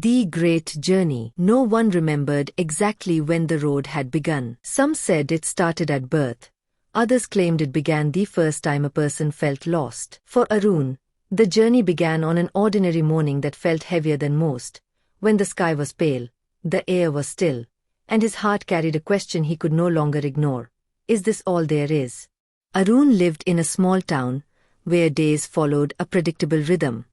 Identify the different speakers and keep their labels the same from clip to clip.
Speaker 1: The Great Journey. No one remembered exactly when the road had begun. Some said it started at birth. Others claimed it began the first time a person felt lost. For Arun, the journey began on an ordinary morning that felt heavier than most, when the sky was pale, the air was still, and his heart carried a question he could no longer ignore. Is this all there is? Arun lived in a small town, where days followed a predictable rhythm.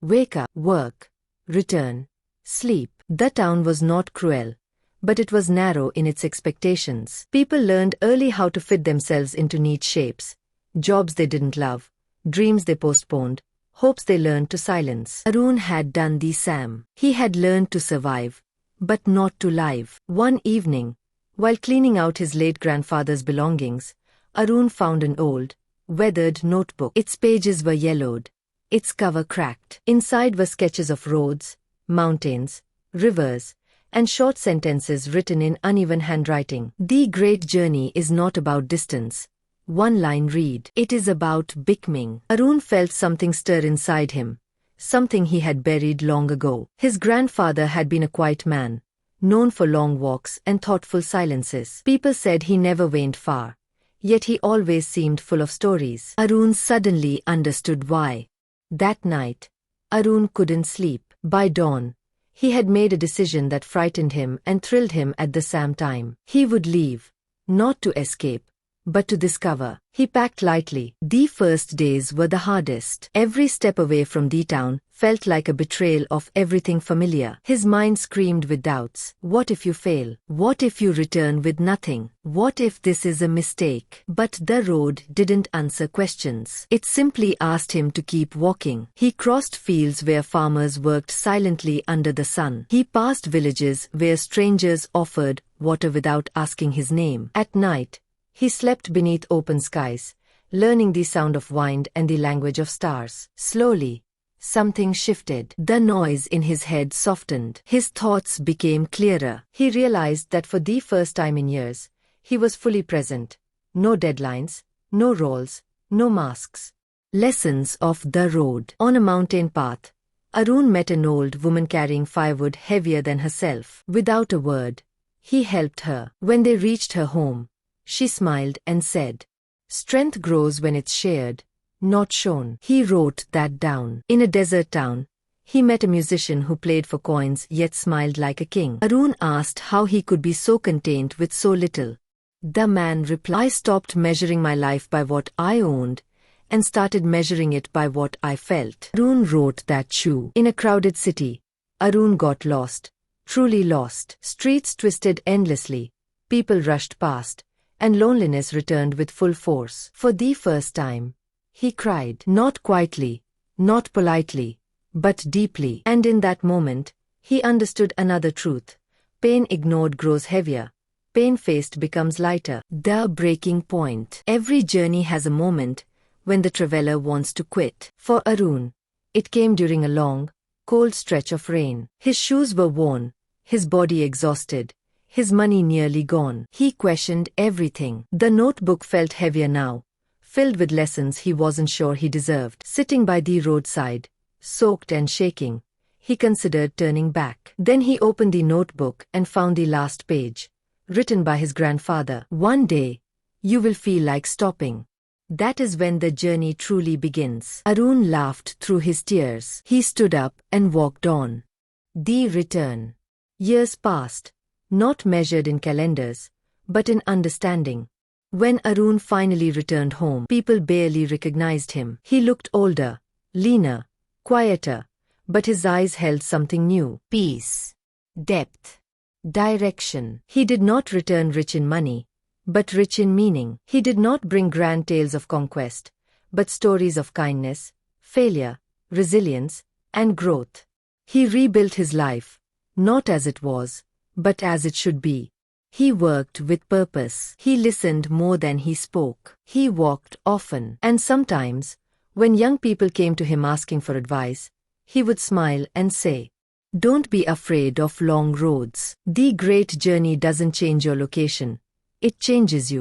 Speaker 1: Wake up, work, return, sleep. The town was not cruel, but it was narrow in its expectations. People learned early how to fit themselves into neat shapes. Jobs they didn't love, dreams they postponed, hopes they learned to silence. Arun had done the same. He had learned to survive, but not to live. One evening, while cleaning out his late grandfather's belongings, Arun found an old, weathered notebook. Its pages were yellowed, its cover cracked. Inside were sketches of roads, mountains, rivers, and short sentences written in uneven handwriting. The Great Journey is not about distance. One line read. It is about becoming. Arun felt something stir inside him, something he had buried long ago. His grandfather had been a quiet man, known for long walks and thoughtful silences. People said he never went far, yet he always seemed full of stories. Arun suddenly understood why. That night, Arun couldn't sleep. By dawn, he had made a decision that frightened him and thrilled him at the same time. He would leave, not to escape, but to discover. He packed lightly. The first days were the hardest. Every step away from the town felt like a betrayal of everything familiar. His mind screamed with doubts. What if you fail? What if you return with nothing? What if this is a mistake? But the road didn't answer questions. It simply asked him to keep walking. He crossed fields where farmers worked silently under the sun. He passed villages where strangers offered water without asking his name. At night, he slept beneath open skies, learning the sound of wind and the language of stars. Slowly, something shifted. The noise in his head softened. His thoughts became clearer. He realized that for the first time in years, he was fully present. No deadlines, no roles, no masks. Lessons of the road. On a mountain path, Arun met an old woman carrying firewood heavier than herself. Without a word, he helped her. When they reached her home, she smiled and said, "Strength grows when it's shared, not shown." He wrote that down. In a desert town, he met a musician who played for coins yet smiled like a king. Arun asked how he could be so content with so little. The man replied, "I stopped measuring my life by what I owned and started measuring it by what I felt." Arun wrote that too. In a crowded city, Arun got lost, truly lost. Streets twisted endlessly, people rushed past, and loneliness returned with full force. For the first time, he cried. Not quietly, not politely, but deeply. And in that moment, he understood another truth. Pain ignored grows heavier. Pain faced becomes lighter. The breaking point. Every journey has a moment when the traveler wants to quit. For Arun, it came during a long, cold stretch of rain. His shoes were worn, his body exhausted, his money nearly gone. He questioned everything. The notebook felt heavier now, filled with lessons he wasn't sure he deserved. Sitting by the roadside, soaked and shaking, he considered turning back. Then he opened the notebook and found the last page, written by his grandfather. "One day, you will feel like stopping. That is when the journey truly begins." Arun laughed through his tears. He stood up and walked on. The return. Years passed, not measured in calendars, but in understanding. When Arun finally returned home, people barely recognized him. He looked older, leaner, quieter, but his eyes held something new. Peace, depth, direction. He did not return rich in money, but rich in meaning. He did not bring grand tales of conquest, but stories of kindness, failure, resilience, and growth. He rebuilt his life, not as it was, but as it should be. He worked with purpose. He listened more than he spoke. He walked often. And sometimes, when young people came to him asking for advice, he would smile and say, "Don't be afraid of long roads. The great journey doesn't change your location. It changes you."